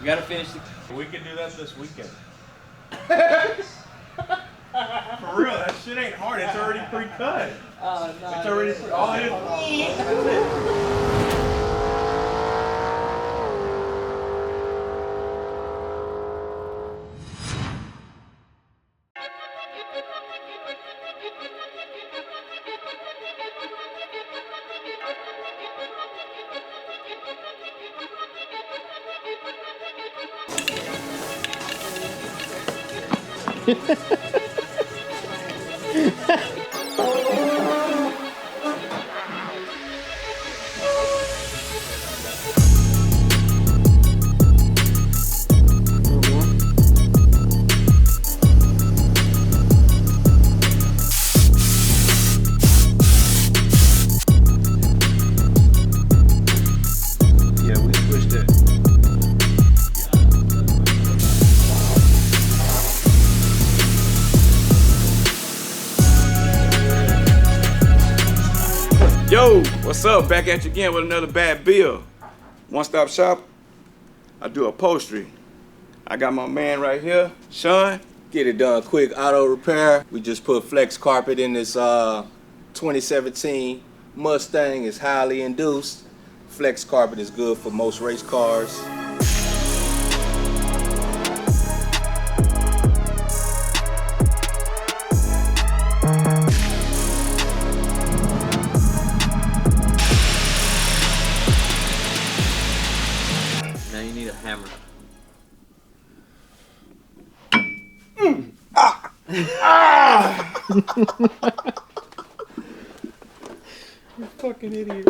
We gotta finish the... We can do that this weekend. For real, that shit ain't hard. It's already pre-cut. Oh, no. It's already all it is. Yo, what's up? Back at you again with another bad bill. One-stop shop. I do upholstery. I got my man right here, Sean. Get it done quick, auto repair. We just put flex carpet in this 2017 Mustang. It's highly induced. Flex carpet is good for most race cars. Now you need a hammer. You fucking idiot.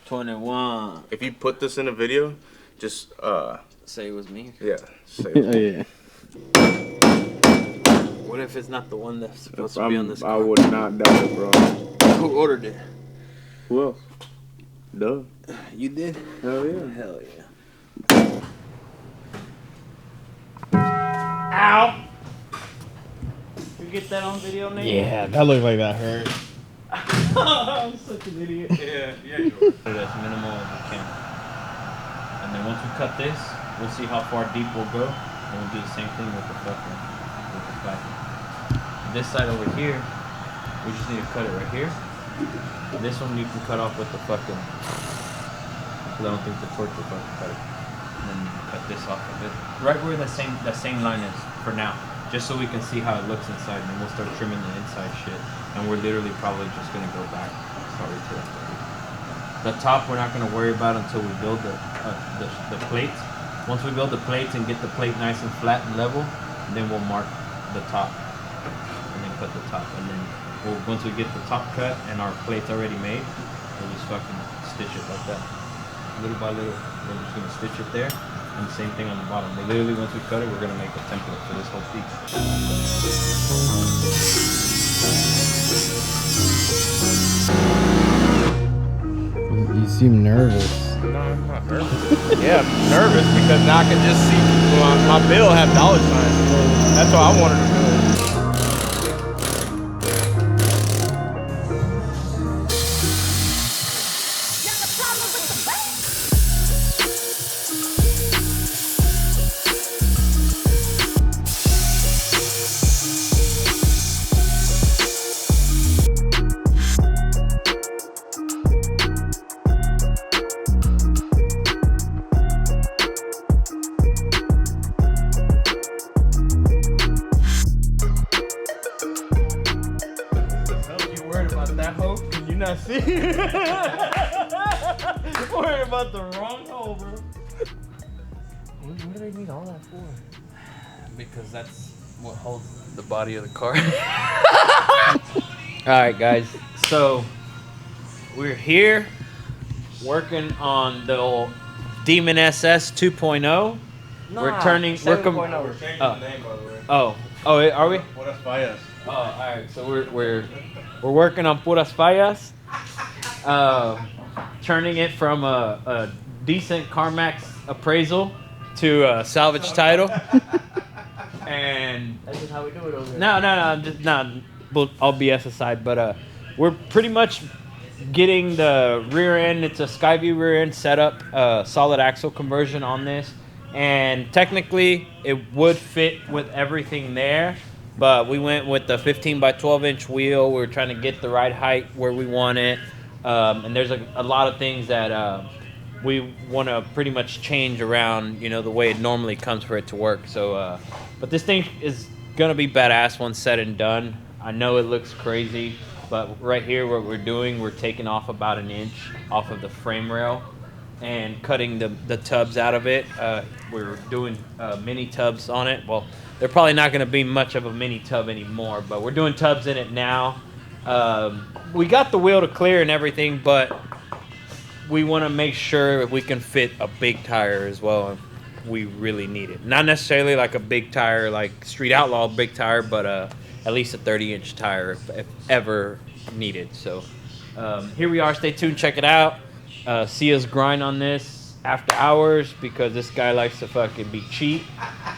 21. If you put this in a video, just Say it was me. yeah. Say Oh yeah. What if it's not the one that's supposed to be on this I car? would not doubt it, bro. Who ordered it? Who else? Duh. You did? Hell yeah. Hell yeah. Ow! You get that on video, Nate? Yeah, that looked like that hurt. I'm such an idiot. Yeah, you Put it as minimal as we can. And then once we cut this, we'll see how far deep we'll go. And we'll do the same thing with the fucking, with the back. This side over here, we just need to cut it right here. This one you can cut off with the fucking, because I don't think the torch will fucking cut it. And then you can cut this off of it. Right where the same line is for now. Just so we can see how it looks inside, and then we'll start trimming the inside shit. And we're literally probably just gonna go back. Sorry to that. The top we're not gonna worry about until we build the plates. Once we build the plates and get the plate nice and flat and level, then we'll mark the top and then cut the top. And then once we get the top cut and our plates already made, we'll just fucking stitch it like that, little by little. We're just gonna stitch it there. And the same thing on the bottom. But literally, once we cut it, we're gonna make a template for this whole piece. You seem nervous. No, I'm not nervous. Yeah, I'm nervous because now I can just see my bill have dollar signs. That's why I wanted to do it. Not see. Worry about the wrong hole, bro. What do they need all that for? Because that's what holds the body of the car. Alright guys, so we're here working on the old Demon SS 2.0. We're turning, We're changing the name, by the way. are we? Puras fallas. Oh, alright, so we're working on Puras Fallas. Turning it from a decent CarMax appraisal to a salvage title. And That's just how we do it over here. all BS aside, but we're pretty much getting the rear end. It's a Skyview rear end setup, solid axle conversion on this, and technically it would fit with everything there, but we went with the 15 by 12 inch wheel. We were trying to get the right height where we want it, and there's a lot of things that we want to pretty much change around, you know, the way it normally comes for it to work. So, but this thing is gonna be badass once said and done. I know it looks crazy, but right here, what we're doing, we're taking off about an inch off of the frame rail and cutting the tubs out of it. We're doing mini tubs on it. Well, they're probably not gonna be much of a mini tub anymore, but we're doing tubs in it now. We got the wheel to clear and everything, but we want to make sure we can fit a big tire as well. We really need it. Not necessarily like a big tire, like Street Outlaw big tire, but at least a 30-inch tire if ever needed. So here we are. Stay tuned. Check it out. See us grind on this after hours because this guy likes to fucking be cheap.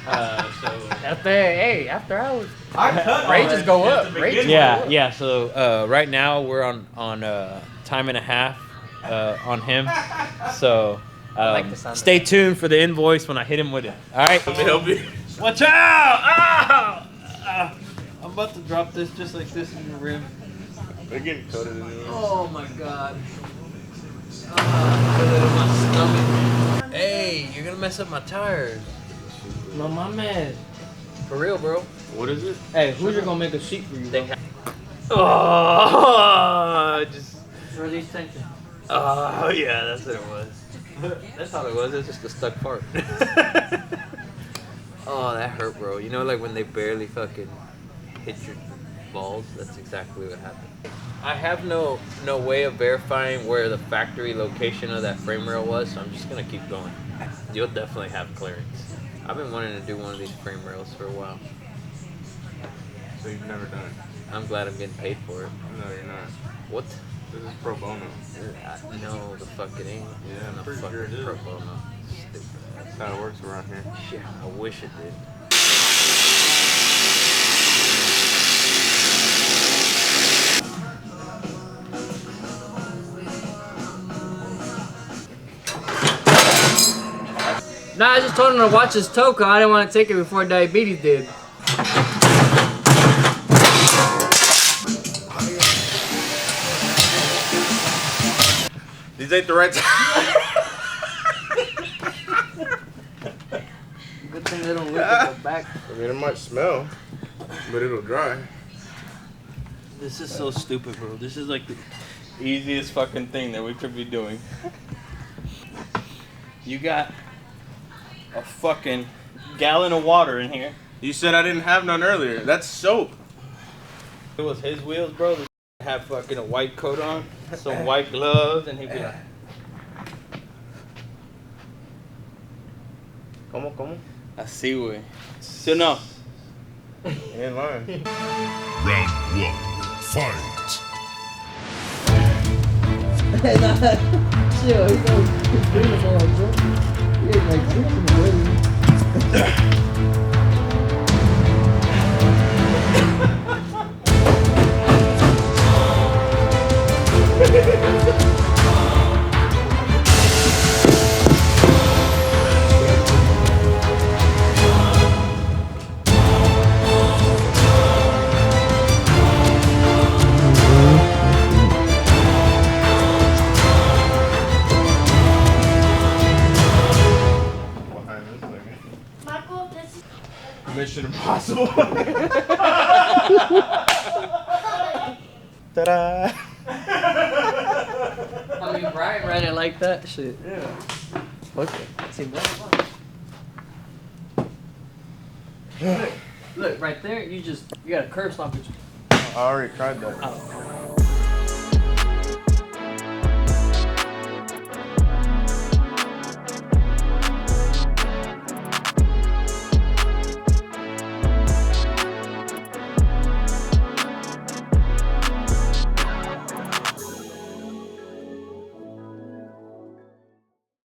After hours. Rages go up. Yeah. So right now we're on time and a half on him. So like the sound stay tuned for the invoice when I hit him with it. All right. Let me help you. Watch out! Ow! I'm about to drop this just like this in the rim. They're getting coated in there. Oh my god. My stomach. Hey, you're gonna mess up my tires. No, my man. For real, bro. What is it? Hey, who's gonna make a seat for you? Oh, just. Release tension. Oh yeah, that's what it was. That's all it was. It's just a stuck part. Oh, that hurt, bro. You know, like when they barely fucking hit your balls. That's exactly what happened. I have no way of verifying where the factory location of that frame rail was, so I'm just gonna keep going. You'll definitely have clearance. I've been wanting to do one of these frame rails for a while. So you've never done it? I'm glad I'm getting paid for it. No, you're not. What? This is pro bono. No, the fuck it ain't. Yeah, I'm No pretty fucking sure it is. pro bono. Stupid. That's how it works around here. Shit, I wish it did. Nah, I just told him to watch his toe, cause I didn't want to take it before diabetes did. These ain't the right time. Good thing they don't look at the back. I mean, it might smell, but it'll dry. This is so stupid, bro. This is like the easiest fucking thing that we could be doing. You got a fucking gallon of water in here. You said I didn't have none earlier. That's soap. It was his wheels, bro. This have fucking a white coat on, some white gloves, and he'd be like, ¿Cómo? así, güey. ¿Sí o no? You ain't lying. Round one, fight. Chill, he's beautiful, bro. He ain't like drinking already. Behind this thing. Mission Impossible. Ta-da! I mean, Brian ran it like that. Shit. Yeah. Okay. See, more fun. Look, right there. You got a curve stop. I already tried that. Oh.